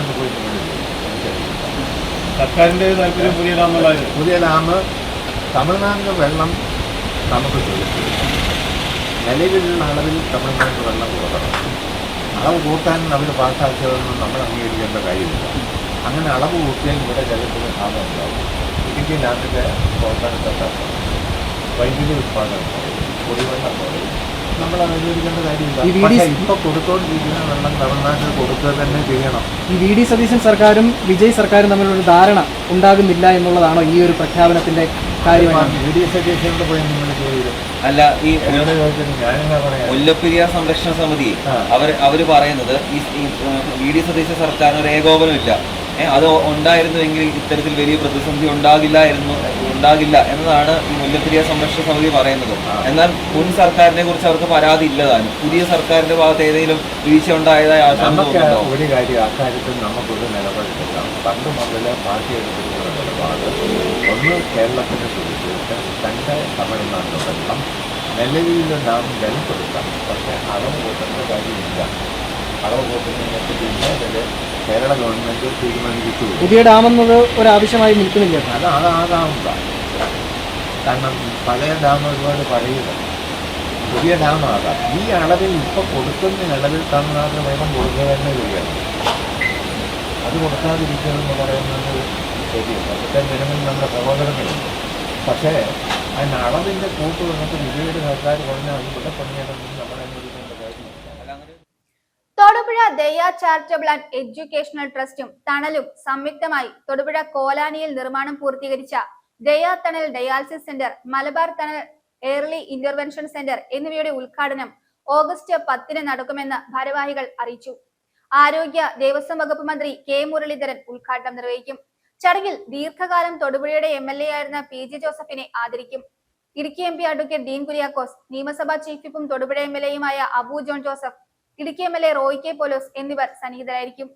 സർക്കാരിൻ്റെ താല്പര്യം പുതിയ ഡാം തമിഴ്നാടിന് വെള്ളം നമുക്ക് ചോദിച്ചു. നിലവിലുള്ള അളവിൽ തമിഴ്നാട്ടിൽ വെള്ളം കൊടുക്കണം. അളവ് കൂട്ടാൻ അവർ പാസ്സാക്കിയതൊന്നും നമ്മൾ അംഗീകരിക്കേണ്ട കാര്യമില്ല. അങ്ങനെ അളവ് കൂട്ടിയാൽ ഇവിടെ ജലത്തിന് ക്ഷാമം ഉണ്ടാവും. ഇടുക്കി ഡാമിൻ്റെ പ്രവർത്തനത്തെ വൈദ്യുതി ഉത്പാദനം കുറയും, കുടിവെള്ളം കുറയും. നമ്മൾ അനുവദിക്കേണ്ട കാര്യമില്ല. പക്ഷേ ഇപ്പോൾ കൊടുത്തുകൊണ്ടിരിക്കുന്ന വെള്ളം തമിഴ്നാട്ടിൽ കൊടുക്കുക തന്നെ ചെയ്യണം. ഈ VD സതീശൻ സർക്കാരും വിജയ് സർക്കാരും തമ്മിലൊരു ധാരണ ഉണ്ടാകുന്നില്ല എന്നുള്ളതാണോ ഈ ഒരു പ്രഖ്യാപനത്തിന്റെ കാര്യമാണ്. സതീശനോട് പോയി നിങ്ങൾ ചോദിച്ചു. അല്ല, ഈ ഞാനെന്താ പറയാ, മുല്ലപ്പെരിയാർ സംരക്ഷണ സമിതി അവര് പറയുന്നത് ഈ VD സതീശ സർക്കാരിന് ഒരു ഏകോപനമില്ല. അത് ഉണ്ടായിരുന്നുവെങ്കിൽ ഇത്തരത്തിൽ വലിയ പ്രതിസന്ധി ഉണ്ടാകില്ല എന്നതാണ് ഈ മുല്ലപ്പെരിയാർ സംരക്ഷണ സമിതി പറയുന്നത്. എന്നാൽ മുൻ സർക്കാരിനെ കുറിച്ച് അവർക്ക് പരാതി ഇല്ലതാനും. പുതിയ സർക്കാരിന്റെ ഭാഗത്ത് ഏതെങ്കിലും വീഴ്ച ഉണ്ടായതായി നമുക്ക് ഒരു കാര്യം അക്കാര്യത്തിൽ നമുക്കൊരു നിലപാടെടുക്കാം. പണ്ട് മുതൽ പാർട്ടി എടുത്തിട്ടുള്ള നിലപാട് ഒന്ന് കേരളത്തിനെ കുറിച്ച് തൻ്റെ തമിഴ്നാട്ടിലെ വെള്ളം നിലവിൽ ഡാം ജലപ്പെടുത്താം. പക്ഷേ അളവ് കൂട്ടേണ്ട കാര്യമില്ല. അളവ് കൂട്ടുന്നതിനെ പിന്നെ കേരള ഗവൺമെൻറ് തീരുമാനിച്ചു. പുതിയ ഡാം എന്നത് ഒരാവശ്യമായി നിൽക്കുന്നില്ല. അതാവുക. കാരണം പഴയ ഡാം ഒരുപാട് പഴയതാണ്. പുതിയ ഡാമാകാം. ഈ അളവിൽ ഇപ്പോൾ കൊടുക്കുന്ന അളവിൽ തമിഴ്നാട്ടിൽ വേണം കൊടുക്കുക തന്നെ ചെയ്യുകയാണ്. അത് കൊടുക്കാതിരിക്കുക എന്ന് പറയുന്നത് ശരിയല്ല. അതൊക്കെ ജനങ്ങൾ നമ്മുടെ സഹോദരങ്ങളുണ്ട്. പക്ഷേ അതിന് അളവിൻ്റെ കൂട്ട് വന്നിട്ട് വിജയുടെ സർക്കാർ പറഞ്ഞാൽ അത് ഇവിടെ പണിയാണെന്ന് നമ്മൾ അനുവദിക്കേണ്ട കാര്യമില്ല. തൊടുപുഴ ദയ ചാരിറ്റബിൾ ആൻഡ് എഡ്യൂക്കേഷണൽ ട്രസ്റ്റും തണലും സംയുക്തമായി തൊടുപുഴ കോലാനിയിൽ നിർമ്മാണം പൂർത്തീകരിച്ച ദയ തണൽ ഡയാലിസിസ് സെന്റർ, മലബാർ തണൽ ഏർലി ഇന്റർവെൻഷൻ സെന്റർ എന്നിവയുടെ ഉദ്ഘാടനം ഓഗസ്റ്റ് 10 നടക്കുമെന്ന് ഭാരവാഹികൾ അറിയിച്ചു. ആരോഗ്യ ദേവസ്വം വകുപ്പ് മന്ത്രി കെ മുരളീധരൻ ഉദ്ഘാടനം നിർവഹിക്കും. ചടങ്ങിൽ ദീർഘകാലം തൊടുപുഴയുടെ MLA ആയിരുന്ന PG ജോസഫിനെ ആദരിക്കും. ഇടുക്കി MP അഡ്വക്കേറ്റ് ഡീൻ കുര്യാക്കോസ്, നിയമസഭാ ചീഫ് വിപ്പും തൊടുപുഴ MLAയുമായ അബു ജോൺ ജോസഫ്, ഇടുക്കി MLA റോയ് കെ പോലോസ് എന്നിവർ സന്നിഹിതരായിരിക്കും.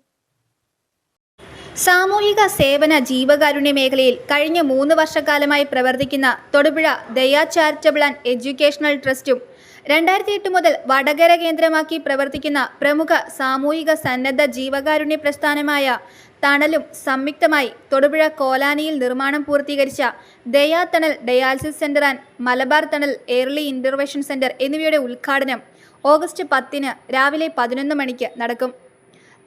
സാമൂഹിക സേവന ജീവകാരുണ്യ മേഖലയിൽ കഴിഞ്ഞ 3 വർഷക്കാലമായി പ്രവർത്തിക്കുന്ന തൊടുപുഴ ദയ ചാരിറ്റബിൾ ആൻഡ് എഡ്യൂക്കേഷണൽ ട്രസ്റ്റും 2008 മുതൽ വടകര കേന്ദ്രമാക്കി പ്രവർത്തിക്കുന്ന പ്രമുഖ സാമൂഹിക സന്നദ്ധ ജീവകാരുണ്യ പ്രസ്ഥാനമായ തണലും സംയുക്തമായി തൊടുപുഴ കോലാനിയിൽ നിർമ്മാണം പൂർത്തീകരിച്ച ദയ തണൽ ഡയാലിസിസ് സെന്റർ ആൻഡ് മലബാർ തണൽ ഏർലി ഇന്റർവെൻഷൻ സെന്റർ എന്നിവയുടെ ഉദ്ഘാടനം ഓഗസ്റ്റ് 10 രാവിലെ 11 മണിക്ക് നടക്കും.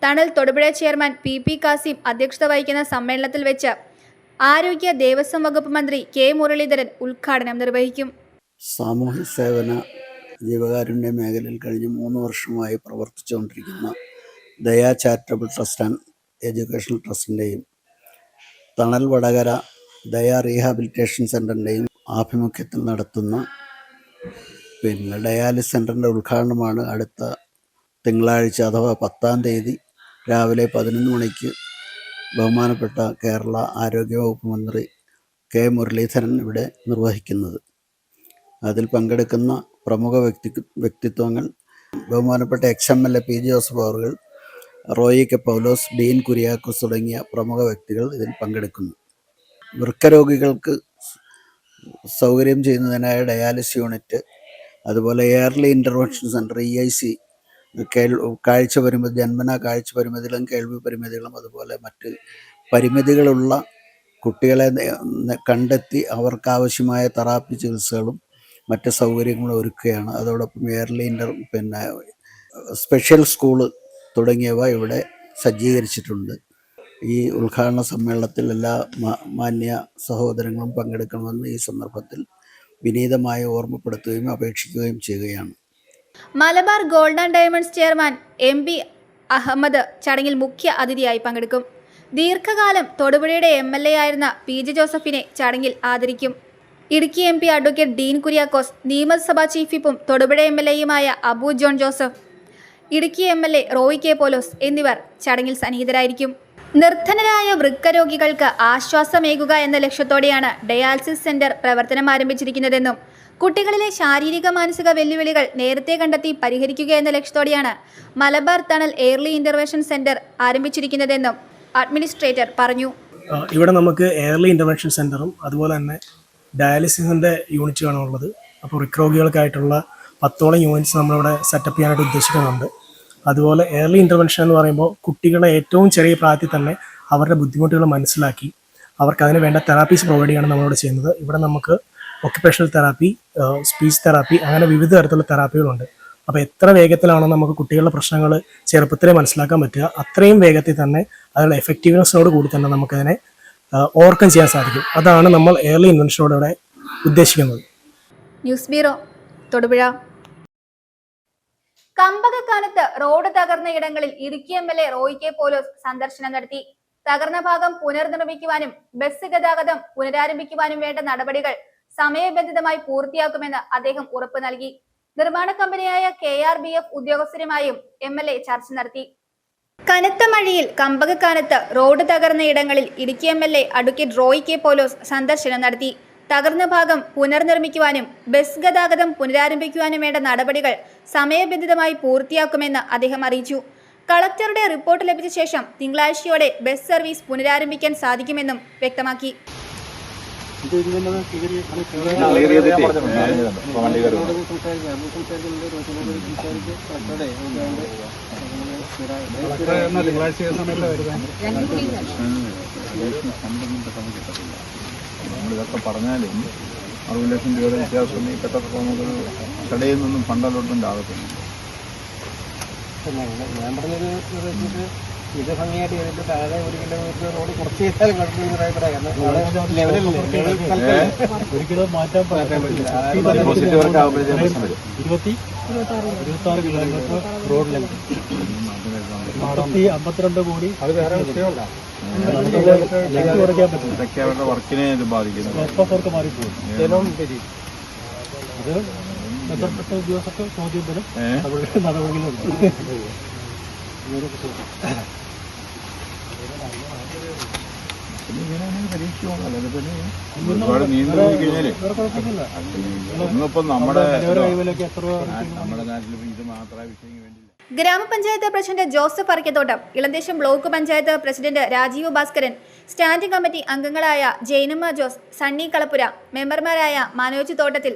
തണൽ തൊടുപുഴ ചെയർമാൻ PP കാസിം അധ്യക്ഷത വഹിക്കുന്ന സമ്മേളനത്തിൽ വെച്ച് ആരോഗ്യ ദേവസ്വം വകുപ്പ് മന്ത്രി കെ മുരളീധരൻ ഉദ്ഘാടനം നിർവഹിക്കും. സാമൂഹ്യ സേവന ജീവകാരുണ്യ മേഖലയിൽ കഴിഞ്ഞ 3 വർഷമായി പ്രവർത്തിച്ചുകൊണ്ടിരിക്കുന്ന ദയ ചാരിറ്റബിൾ ട്രസ്റ്റ് ആൻഡ് എഡ്യൂക്കേഷണൽ ട്രസ്റ്റിൻ്റെയും തണൽ വടകര ദയ റീഹാബിലിറ്റേഷൻ സെൻ്ററിൻ്റെയും ആഭിമുഖ്യത്തിൽ നടത്തുന്ന ഡയാലിസിസ് സെൻ്ററിൻ്റെ ഉദ്ഘാടനമാണ് അടുത്ത തിങ്കളാഴ്ച അഥവാ 10-ാം തീയതി രാവിലെ 11 മണിക്ക് ബഹുമാനപ്പെട്ട കേരള ആരോഗ്യവകുപ്പ് മന്ത്രി കെ മുരളീധരൻ ഇവിടെ നിർവഹിക്കുന്നത്. അതിൽ പങ്കെടുക്കുന്ന പ്രമുഖ വ്യക്തിത്വങ്ങൾ ബഹുമാനപ്പെട്ട XMLA PG ജോസഫ് അവറുകൾ, റോയി കെ പൗലോസ്, ഡീൻ കുര്യാക്കോസ് തുടങ്ങിയ പ്രമുഖ വ്യക്തികൾ ഇതിൽ പങ്കെടുക്കുന്നു. വൃക്കരോഗികൾക്ക് സൗകര്യം ചെയ്യുന്നതിനായ ഡയാലിസിസ് യൂണിറ്റ്, അതുപോലെ ഏർലി ഇൻ്റർവെൻഷൻ സെൻറ്റർ EIC, കാഴ്ച പരിമിതി, ജന്മനാ കാഴ്ച പരിമിതികളും കേൾവി പരിമിതികളും അതുപോലെ മറ്റ് പരിമിതികളുള്ള കുട്ടികളെ കണ്ടെത്തി അവർക്കാവശ്യമായ തെറാപ്പി ചികിത്സകളും മറ്റ് സൗകര്യങ്ങളും ഒരുക്കുകയാണ്. അതോടൊപ്പം ഏർലി സ്പെഷ്യൽ സ്കൂള് തുടങ്ങിയവ ഇവിടെ സജ്ജീകരിച്ചിട്ടുണ്ട്. ഈ ഉദ്ഘാടന സമ്മേളനത്തിൽ എല്ലാ മാന്യ സഹോദരങ്ങളും പങ്കെടുക്കണമെന്ന് ഈ സന്ദർഭത്തിൽ വിനീതമായി ഓർമ്മപ്പെടുത്തുകയും അപേക്ഷിക്കുകയും ചെയ്യുകയാണ്. Malabar gold and diamonds chairman MP Ahmed ചടങ്ങിൽ മുഖ്യ അതിഥിയായി പങ്കെടുക്കും. ദീർഘകാലം തൊടുപുഴയുടെ MLA ആയിരുന്ന PG ജോസഫിനെ ചടങ്ങിൽ ആദരിക്കും. ഇടുക്കി MP അഡ്വക്കേറ്റ് ഡീൻ കുര്യാക്കോസ്, നിയമസഭാ ചീഫ് വിപ്പും തൊടുപുഴ MLAയുമായ അബു ജോൺ ജോസഫ്, ഇടുക്കി MLA റോയ് കെ പോലോസ് എന്നിവർ ചടങ്ങിൽ സന്നിഹിതരായിരിക്കും. നിർധനരായ വൃക്കരോഗികൾക്ക് ആശ്വാസമേകുക എന്ന ലക്ഷ്യത്തോടെയാണ് ഡയാലിസിസ് സെന്റർ പ്രവർത്തനം ആരംഭിച്ചിരിക്കുന്നതെന്നും കുട്ടികളിലെ ശാരീരിക മാനസിക വെല്ലുവിളികൾ നേരത്തെ കണ്ടെത്തി പരിഹരിക്കുക എന്ന ലക്ഷ്യത്തോടെയാണ് മലബാർ തണൽ ഏർലി ഇന്റർവെൻഷൻ സെന്റർ ആരംഭിച്ചിരിക്കുന്നതെന്നും അഡ്മിനിസ്ട്രേറ്റർ പറഞ്ഞു. ഇവിടെ നമുക്ക് ഏർലി ഇന്റർവെൻഷൻ സെന്ററും അതുപോലെ തന്നെ ഡയാലിസിസിൻ്റെ യൂണിറ്റുമാണ് ഉള്ളത്. അപ്പോൾ വൃക്കരോഗികൾക്കായിട്ടുള്ള 10ഓളം യൂണിറ്റ്സ് നമ്മളിവിടെ സെറ്റപ്പ് ചെയ്യാനായിട്ട് ഉദ്ദേശിക്കുന്നുണ്ട്. അതുപോലെ ഏർലി ഇൻ്റർവെൻഷൻ എന്ന് പറയുമ്പോൾ കുട്ടികളെ ഏറ്റവും ചെറിയ പ്രായത്തിൽ തന്നെ അവരുടെ ബുദ്ധിമുട്ടുകൾ മനസ്സിലാക്കി അവർക്ക് അതിന് വേണ്ട തെറാപ്പീസ് പ്രൊവൈഡ് ചെയ്യാണ് നമ്മളിവിടെ ചെയ്യുന്നത്. ഇവിടെ നമുക്ക് ഒക്യുപേഷണൽ തെറാപ്പി, സ്പീച്ച് തെറാപ്പി, അങ്ങനെ വിവിധ തരത്തിലുള്ള തെറാപ്പികളുണ്ട്. അപ്പോൾ എത്ര വേഗത്തിലാണോ നമുക്ക് കുട്ടികളുടെ പ്രശ്നങ്ങൾ ചെറുപ്പത്തിലേ മനസ്സിലാക്കാൻ പറ്റുക, അത്രയും വേഗത്തിൽ തന്നെ അതിനുള്ള എഫക്റ്റീവ്നെസ്സിനോട് കൂടി തന്നെ നമുക്കതിനെ ഓവർകം ചെയ്യാൻ സാധിക്കും. അതാണ് നമ്മൾ ഏർലി ഇൻവെൻഷനോടെ ഉദ്ദേശിക്കുന്നത്. News bureau, Thodupuzha. കമ്പകക്കാലത്ത് റോഡ് തകർന്ന ഇടങ്ങളിൽ ഇടുക്കി MLA റോയ് കെ പോലോസ് സന്ദർശനം നടത്തി. തകർന്ന ഭാഗം പുനർനിർമ്മിക്കുവാനും ബസ് ഗതാഗതം പുനരാരംഭിക്കുവാനും വേണ്ട നടപടികൾ സമയബന്ധിതമായി പൂർത്തിയാക്കുമെന്ന് അദ്ദേഹം ഉറപ്പു നൽകി. നിർമ്മാണ കമ്പനിയായ KRBF ഉദ്യോഗസ്ഥരുമായും MLA ചർച്ച നടത്തി. കനത്ത മഴയിൽ കമ്പകക്കാനത്ത് റോഡ് തകർന്ന ഇടങ്ങളിൽ Idukki MLA advocate Roy K Paulose സന്ദർശനം നടത്തി. തകർന്ന ഭാഗം പുനർനിർമ്മിക്കുവാനും ബസ് ഗതാഗതം പുനരാരംഭിക്കുവാനും വേണ്ട നടപടികൾ സമയബന്ധിതമായി പൂർത്തിയാക്കുമെന്ന് അദ്ദേഹം അറിയിച്ചു. കളക്ടറുടെ റിപ്പോർട്ട് ലഭിച്ച ശേഷം തിങ്കളാഴ്ചയോടെ ബസ് സർവീസ് പുനരാരംഭിക്കാൻ സാധിക്കുമെന്നും വ്യക്തമാക്കി. നമ്മളിതൊക്കെ പറഞ്ഞാലും 60 ലക്ഷം രൂപയുടെ വ്യത്യാസം ഈ പെട്ടെന്ന് നമുക്ക് കടയിൽ നിന്നും ഫണ്ടലോട്ട്മെന്റ് ആകത്തില്ല. ഞാൻ പറഞ്ഞത് ഇത് ഭംഗിയായിട്ട് ചെയ്തിട്ട് താഴെ 1 കിലോമീറ്റർ റോഡ് കുറച്ച് ചെയ്താലും ഒരിക്കലും മാറ്റാൻ പറ്റില്ല. 26 കിലോമീറ്റർ റോഡ് ലെങ്ത് 52 കോടി. അത് വേറെ വിഷയമല്ല. ഇതൊക്കെ അവരുടെ വർക്കിനെ ഇത് ബാധിക്കുന്നു. അവർക്ക് മാറിപ്പോകും. അത് ബന്ധപ്പെട്ട ഉദ്യോഗസ്ഥർക്ക് ചോദ്യം വരും. അവരുടെ നടപടികളുണ്ട്. ഒരുപാട് നീണ്ടു കഴിഞ്ഞാല് ഒന്നിപ്പം നമ്മുടെ നാട്ടിൽ ഇത് മാത്രമേ വിഷയം വേണ്ടില്ല. Grama panchayat president Joseph Arakkathottam, Elamdesam block panchayat president Rajeev Bhaskaran, standing committee അംഗങ്ങളായ ജൈനമ്മ ജോസ്, സണ്ണി കളപ്പുര, മെമ്പർമാരായ മനോജ് തോട്ടത്തിൽ,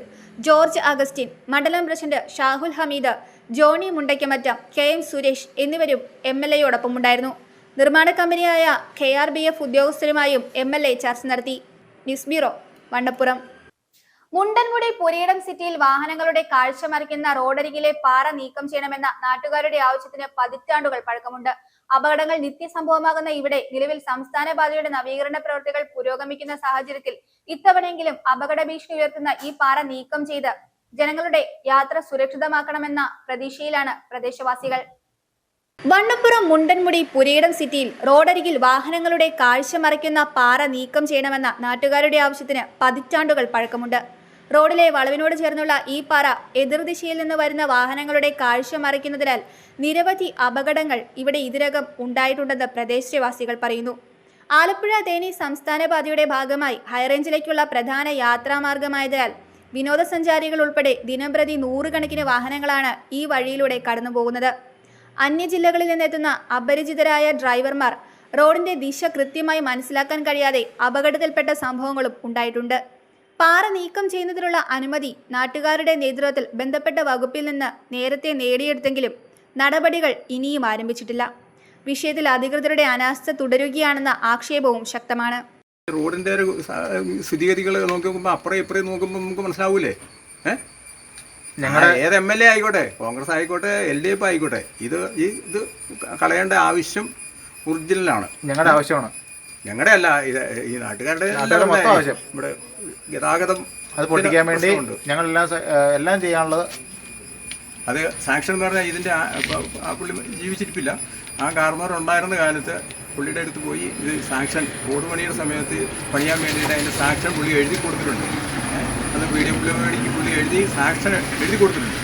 ജോർജ് അഗസ്റ്റിൻ, മണ്ഡലം പ്രസിഡന്റ് ഷാഹുൽ ഹമീദ്, ജോണി മുണ്ടയ്ക്കമറ്റം, KM സുരേഷ് എന്നിവരും MLAയോടൊപ്പം ഉണ്ടായിരുന്നു. നിർമ്മാണ കമ്പനിയായ KRBF ഉദ്യോഗസ്ഥരുമായും MLA ചർച്ച നടത്തി. News bureau, Vannappuram. മുണ്ടൻമുടി പുരീടം സിറ്റിയിൽ വാഹനങ്ങളുടെ കാഴ്ച മറിക്കുന്ന റോഡരികിലെ പാറ നീക്കം ചെയ്യണമെന്ന നാട്ടുകാരുടെ ആവശ്യത്തിന് പതിറ്റാണ്ടുകൾ പഴക്കമുണ്ട്. അപകടങ്ങൾ നിത്യസംഭവമാകുന്ന ഇവിടെ നിലവിൽ സംസ്ഥാന പാതയുടെ നവീകരണ പ്രവൃത്തികൾ പുരോഗമിക്കുന്ന സാഹചര്യത്തിൽ ഇത്തവണയെങ്കിലും അപകട ഭീഷണി ഉയർത്തുന്ന ഈ പാറ നീക്കം ചെയ്ത് ജനങ്ങളുടെ യാത്ര സുരക്ഷിതമാക്കണമെന്ന പ്രതീക്ഷയിലാണ് പ്രദേശവാസികൾ. വണ്ണപ്പുറം മുണ്ടൻമുടി പുരീടം സിറ്റിയിൽ റോഡരികിൽ വാഹനങ്ങളുടെ കാഴ്ച മറിക്കുന്ന പാറ നീക്കം ചെയ്യണമെന്ന നാട്ടുകാരുടെ ആവശ്യത്തിന് പതിറ്റാണ്ടുകൾ പഴക്കമുണ്ട്. റോഡിലെ വളവിനോട് ചേർന്നുള്ള ഈ പാറ എതിർദിശയിൽ നിന്ന് വരുന്ന വാഹനങ്ങളുടെ കാഴ്ച മറിക്കുന്നതിനാൽ നിരവധി അപകടങ്ങൾ ഇവിടെ ഇതിനകം ഉണ്ടായിട്ടുണ്ടെന്ന് പ്രദേശവാസികൾ പറയുന്നു. ആലപ്പുഴ തേനി സംസ്ഥാന പാതയുടെ ഭാഗമായി ഹൈറേഞ്ചിലേക്കുള്ള പ്രധാന യാത്രാമാർഗമായതിനാൽ വിനോദസഞ്ചാരികൾ ഉൾപ്പെടെ ദിനംപ്രതി 100 കണക്കിന് വാഹനങ്ങളാണ് ഈ വഴിയിലൂടെ കടന്നുപോകുന്നത്. അന്യജില്ലകളിൽ നിന്നെത്തുന്ന അപരിചിതരായ ഡ്രൈവർമാർ റോഡിന്റെ ദിശ കൃത്യമായി മനസ്സിലാക്കാൻ കഴിയാതെ അപകടത്തിൽപ്പെട്ട സംഭവങ്ങളും ഉണ്ടായിട്ടുണ്ട്. പാറ നീക്കം ചെയ്യുന്നതിനുള്ള അനുമതി നാട്ടുകാരുടെ നേതൃത്വത്തിൽ ബന്ധപ്പെട്ട വകുപ്പിൽ നിന്ന് നേരത്തെ നേടിയെടുത്തെങ്കിലും നടപടികൾ ഇനിയും ആരംഭിച്ചിട്ടില്ല. വിഷയത്തിൽ അധികൃതരുടെ അനാസ്ഥ തുടരുകയാണെന്ന ആക്ഷേപവും ശക്തമാണ്. റോഡിന്റെ ഒരു സ്ഥിതിഗതികൾ നോക്കുമ്പോൾ അപ്പുറം ഇപ്പുറം നോക്കുമ്പോൾ നമുക്ക് മനസ്സിലാവൂലേ? ഏത് MLA ആയിക്കോട്ടെ, കോൺഗ്രസ് ആയിക്കോട്ടെ, LDF ആയിക്കോട്ടെ, ഇത് കളയേണ്ട ആവശ്യം ഒറിജിനലാണ്. ഞങ്ങളുടെ ആവശ്യമാണ്. ഞങ്ങളുടെ അല്ല, ഇത് ഈ നാട്ടുകാരുടെ ആവശ്യം. ഇവിടെ ഗതാഗതം അത് പൊട്ടിക്കാൻ വേണ്ടി ഞങ്ങളെല്ലാം ചെയ്യാനുള്ളത്. അത് സാങ്ഷൻ എന്ന് പറഞ്ഞാൽ ഇതിൻ്റെ ആ പുള്ളി ജീവിച്ചിരിപ്പില്ല. ആ കാർമാർ ഉണ്ടായിരുന്ന കാലത്ത് പുള്ളിയുടെ അടുത്ത് പോയി ഇത് സാങ്ഷൻ റോഡ് പണിയുടെ സമയത്ത് പണിയാൻ വേണ്ടിയിട്ട് അതിൻ്റെ സാങ്ഷൻ പുള്ളി എഴുതി കൊടുത്തിട്ടുണ്ട്. അത് PWD പുള്ളി എഴുതി സാങ്ഷൻ എഴുതി കൊടുത്തിട്ടുണ്ട്.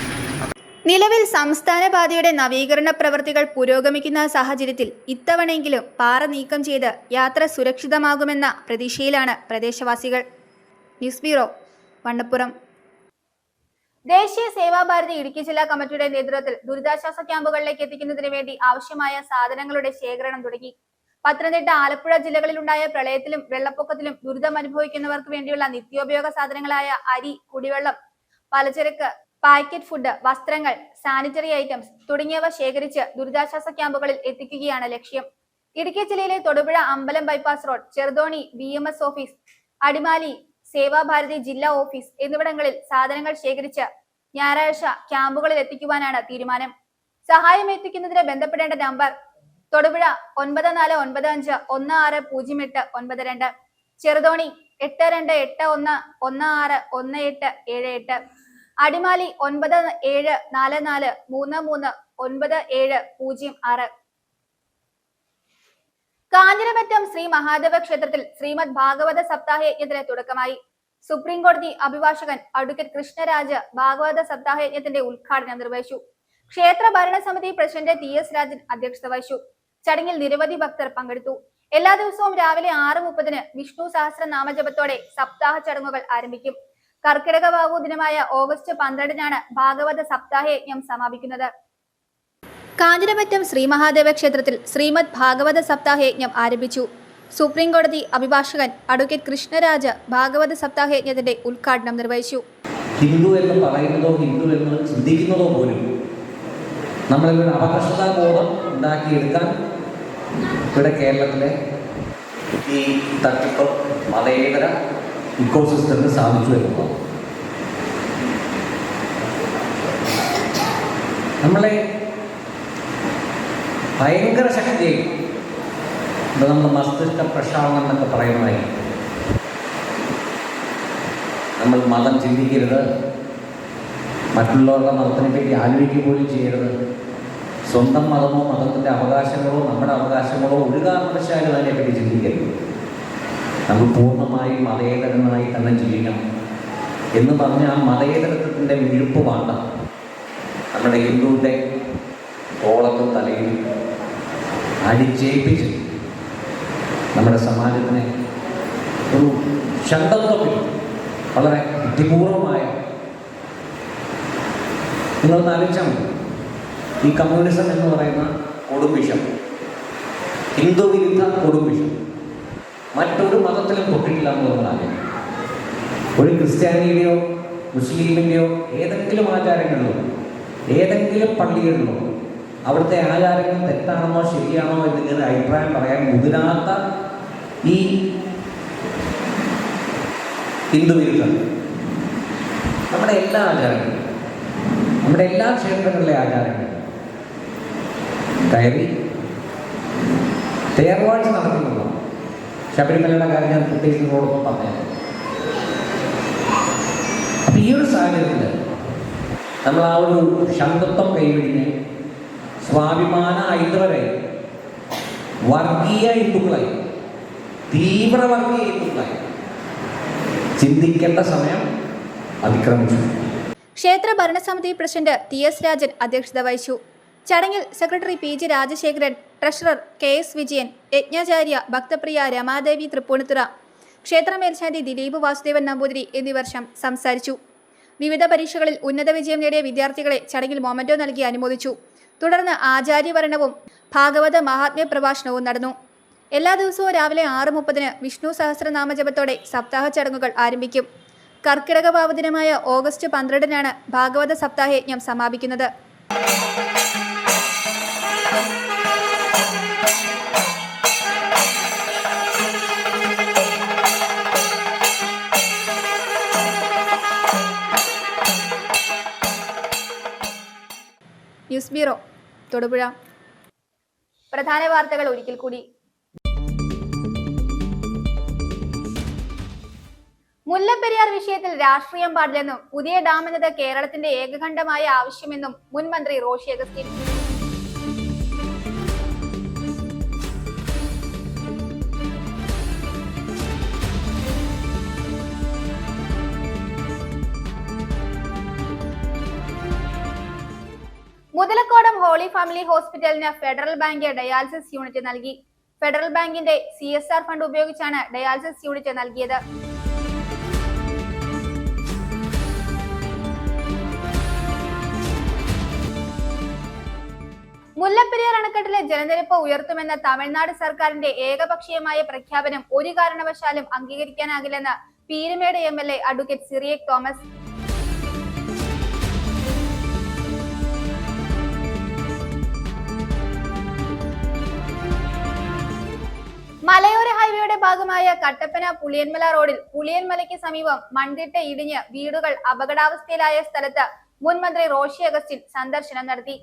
നിലവിൽ സംസ്ഥാന പാതയുടെ നവീകരണ പ്രവൃത്തികൾ പുരോഗമിക്കുന്ന സാഹചര്യത്തിൽ ഇത്തവണയെങ്കിലും പാറ നീക്കം ചെയ്ത് യാത്ര സുരക്ഷിതമാകുമെന്ന പ്രതീക്ഷയിലാണ് പ്രദേശവാസികൾ. News bureau, Vannappuram. ദേശീയ സേവാഭാരതി ഇടുക്കി ജില്ലാ കമ്മിറ്റിയുടെ നേതൃത്വത്തിൽ ദുരിതാശ്വാസ ക്യാമ്പുകളിലേക്ക് എത്തിക്കുന്നതിന് വേണ്ടി ആവശ്യമായ സാധനങ്ങളുടെ ശേഖരണം തുടങ്ങി. പത്തനംതിട്ട, ആലപ്പുഴ ജില്ലകളിലുണ്ടായ പ്രളയത്തിലും വെള്ളപ്പൊക്കത്തിലും ദുരിതം അനുഭവിക്കുന്നവർക്ക് വേണ്ടിയുള്ള നിത്യോപയോഗ സാധനങ്ങളായ അരി, കുടിവെള്ളം, പലചരക്ക്, പാക്കറ്റ് ഫുഡ്, വസ്ത്രങ്ങൾ, സാനിറ്ററി ഐറ്റംസ് തുടങ്ങിയവ ശേഖരിച്ച് ദുരിതാശ്വാസ ക്യാമ്പുകളിൽ എത്തിക്കുകയാണ് ലക്ഷ്യം. ഇടുക്കി ജില്ലയിലെ Thodupuzha Ambalam bypass road, Cheruthoni BMS office, Adimali Seva Bharathi ജില്ലാ ഓഫീസ് എന്നിവിടങ്ങളിൽ സാധനങ്ങൾ ശേഖരിച്ച് ഞായറാഴ്ച ക്യാമ്പുകളിൽ എത്തിക്കുവാനാണ് തീരുമാനം. സഹായം എത്തിക്കുന്നതിന് ബന്ധപ്പെടേണ്ട നമ്പർ തൊടുപുഴ 9495160892, ചെറുതോണി 8281161878, അടിമാലി 9744339706. കാഞ്ഞിരമറ്റം ശ്രീ മഹാദേവ ക്ഷേത്രത്തിൽ ശ്രീമദ് ഭാഗവത സപ്താഹ യജ്ഞത്തിന് തുടക്കമായി. സുപ്രീം കോടതി അഭിഭാഷകൻ അഡ്വക്കേറ്റ് കൃഷ്ണരാജ് ഭാഗവത സപ്താഹ യജ്ഞത്തിന്റെ ഉദ്ഘാടനം നിർവഹിച്ചു. ക്ഷേത്ര ഭരണസമിതി പ്രസിഡന്റ് TS രാജൻ അധ്യക്ഷത വഹിച്ചു. ചടങ്ങിൽ നിരവധി ഭക്തർ പങ്കെടുത്തു. എല്ലാ ദിവസവും രാവിലെ 6:30 വിഷ്ണു സഹസ്രനാമജപത്തോടെ സപ്താഹ ചടങ്ങുകൾ ആരംഭിക്കും. കർക്കിടക വാവു ദിനമായ ഓഗസ്റ്റ് 12 ഭാഗവത സപ്താഹ യജ്ഞം സമാപിക്കുന്നത്. കാഞ്ഞിരമറ്റം ശ്രീ മഹാദേവ ക്ഷേത്രത്തിൽ ശ്രീമദ് ഭാഗവത സപ്താഹ യജ്ഞം ആരംഭിച്ചു. സുപ്രീം കോടതി അഭിഭാഷകൻ അഡ്വക്കേറ്റ് കൃഷ്ണരാജ് ഭാഗവത സപ്താഹ യജ്ഞത്തിന്റെ ഉദ്ഘാടനം നിർവഹിച്ചു. ഹിന്ദു എന്ന് പറയുന്നതോ ഹിന്ദു എന്ന് ചിന്തിക്കുന്നതോ പോലും നമ്മളിവിടെ അപകർഷതാബോധം ഉണ്ടാക്കിയെടുക്കാൻ ഇവിടെ കേരളത്തിലെ ഈ തട്ടിപ്പ് മതേതര ഇക്കോസിസ്റ്റത്തിന് സാധിച്ചു വരുന്നതാണ്. നമ്മളെ ഭയങ്കര ശക്തിയായി നമ്മൾ മസ്തിഷ്ക പ്രക്ഷാളനം എന്നൊക്കെ പറയുന്നതായി നമ്മൾ മതം ചിന്തിക്കരുത്, മറ്റുള്ളവരുടെ മതത്തിനെ പറ്റി ആലോചിക്കുക പോലും ചെയ്യരുത്, സ്വന്തം മതമോ മതത്തിൻ്റെ അവകാശങ്ങളോ നമ്മുടെ അവകാശങ്ങളോ ഒരു കാരണവശാലും അതിനെപ്പറ്റി ചിന്തിക്കരുത്, നമ്മൾ പൂർണ്ണമായും മതേതരനായി തന്നെ ജീവിക്കണം എന്ന് പറഞ്ഞ ആ മതേതരത്വത്തിൻ്റെ വിഴുപ്പ് വേണ്ട നമ്മുടെ ഹിന്ദുവിൻ്റെ കോളത്തും തലയിൽ അടിച്ചേൽപ്പിച്ച് നമ്മുടെ സമാജത്തിനെ ഒരു ശബ്ദത്വത്തിൽ വളരെ ബുദ്ധിപൂർവമായ നിങ്ങളൊന്ന് ആലോചിച്ചാൽ മതി. ഈ കമ്മ്യൂണിസം എന്ന് പറയുന്ന കൊടുംവിഷം, ഹിന്ദു വിരുദ്ധ കൊടുംവിഷം മറ്റൊരു മതത്തിലും തൊട്ടിട്ടില്ല എന്ന് പറഞ്ഞാൽ ഒരു ക്രിസ്ത്യാനിയുടെയോ മുസ്ലിമിൻ്റെയോ ഏതെങ്കിലും ആചാരങ്ങളിലോ ഏതെങ്കിലും പള്ളികളിലോ അവിടുത്തെ ആചാരങ്ങൾ തെറ്റാണെന്നോ ശരിയാണോ എന്നിങ്ങനെ അഭിപ്രായം പറയാൻ മുതിരാത്ത ഈ ഹിന്ദു വിരുദ്ധം നമ്മുടെ എല്ലാ ആചാരങ്ങളും നമ്മുടെ എല്ലാ ക്ഷേത്രങ്ങളിലെ ആചാരങ്ങളും കയറി തേർവാഴ്ച നടത്തുന്നതാണ്. ശബരിമലയുടെ കാര്യം ഞാൻ പ്രത്യേകിച്ച് നിങ്ങളോടൊപ്പം പറഞ്ഞത്. അപ്പം ഈ ഒരു സാഹചര്യത്തിൽ നമ്മൾ ആ ഒരു ശബ്ദത്വം കൈവിടിഞ്ഞ് സ്വാഭിമാന ഹൈന്ദവരായി വർഗീയ ഹിന്ദുക്കളായി തീവ്ര വർഗീയ ഹിന്ദുക്കളായി ചിന്തിക്കേണ്ട സമയം അതിക്രമിച്ചു. ക്ഷേത്ര ഭരണസമിതി പ്രസിഡന്റ് TS രാജൻ അധ്യക്ഷത വഹിച്ചു. ചടങ്ങിൽ secretary PG Rajasekharan, treasurer KS Vijayan, യജ്ഞാചാര്യ ഭക്തപ്രിയ രമാദേവി തൃപ്പൂണിത്തുറ, ക്ഷേത്ര മേൽശാന്തി ദിലീപ് വാസുദേവൻ നമ്പൂതിരി എന്നിവർ സംസാരിച്ചു. വിവിധ പരീക്ഷകളിൽ ഉന്നത വിജയം നേടിയ വിദ്യാർത്ഥികളെ ചടങ്ങിൽ മൊമന്റോ നൽകി അനുമോദിച്ചു. തുടർന്ന് ആചാര്യവരണവും ഭാഗവത മഹാത്മ്യ പ്രഭാഷണവും നടന്നു. എല്ലാ ദിവസവും രാവിലെ 6:30 വിഷ്ണു സഹസ്രനാമജപത്തോടെ സപ്താഹ ചടങ്ങുകൾ ആരംഭിക്കും. കർക്കിടക വാവുദിനമായ ഓഗസ്റ്റ് 12 ഭാഗവത സപ്താഹ യജ്ഞം സമാപിക്കുന്നത്. News bureau, Thodupuzha. പ്രധാന വാർത്തകൾ ഒരിക്കൽ കൂടി. മുല്ലപ്പെരിയാർ വിഷയത്തിൽ രാഷ്ട്രീയം പാടില്ലെന്നും പുതിയ ഡാം എന്നത് കേരളത്തിന്റെ ഏകകണ്ഠമായ ആവശ്യമെന്നും മുൻ മന്ത്രി റോഷി അഗസ്റ്റിൻ. മുതലക്കോടം ഹോളി ഫാമിലി ഹോസ്പിറ്റലിന് ഫെഡറൽ ബാങ്ക് ഡയാലിസിസ് യൂണിറ്റ് നൽകി. ഫെഡറൽ ബാങ്കിന്റെ CSR ഫണ്ട് ഉപയോഗിച്ചാണ് ഡയാലിസിസ് യൂണിറ്റ് നൽകിയത്. മുല്ലപ്പെരിയാർ അണക്കെട്ടിലെ ജലനിരപ്പ് ഉയർത്തുമെന്ന തമിഴ്നാട് സർക്കാരിന്റെ ഏകപക്ഷീയമായ പ്രഖ്യാപനം ഒരു കാരണവശാലും അംഗീകരിക്കാനാകില്ലെന്ന് പീരുമേട് MLA അഡ്വക്കേറ്റ് സിറിയക് തോമസ്. മലയോര ഹൈവേയുടെ ഭാഗമായ കട്ടപ്പന പുളിയൻമല റോഡിൽ പുളിയൻമലയ്ക്ക് സമീപം മൺതിട്ട ഇടിഞ്ഞ് വീടുകൾ അപകടാവസ്ഥയിലായ സ്ഥലത്ത് മുൻ മന്ത്രി റോഷി അഗസ്റ്റിൻ സന്ദർശനം നടത്തി.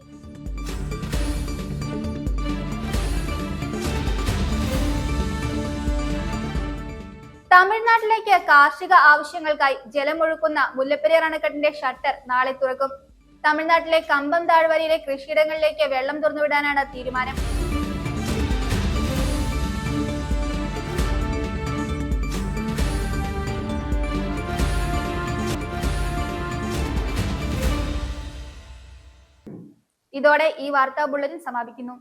തമിഴ്നാട്ടിലേക്ക് കാർഷിക ആവശ്യങ്ങൾക്കായി ജലമൊഴുക്കുന്ന മുല്ലപ്പെരിയാർ അണക്കെട്ടിന്റെ ഷട്ടർ നാളെ തുറക്കും. തമിഴ്നാട്ടിലെ കമ്പം താഴ്വരയിലെ കൃഷിയിടങ്ങളിലേക്ക് വെള്ളം തുറന്നുവിടാനാണ് തീരുമാനം. ഇതോടെ ഈ വാർത്താ ബുള്ളറ്റിൻ സമാപിക്കുന്നു.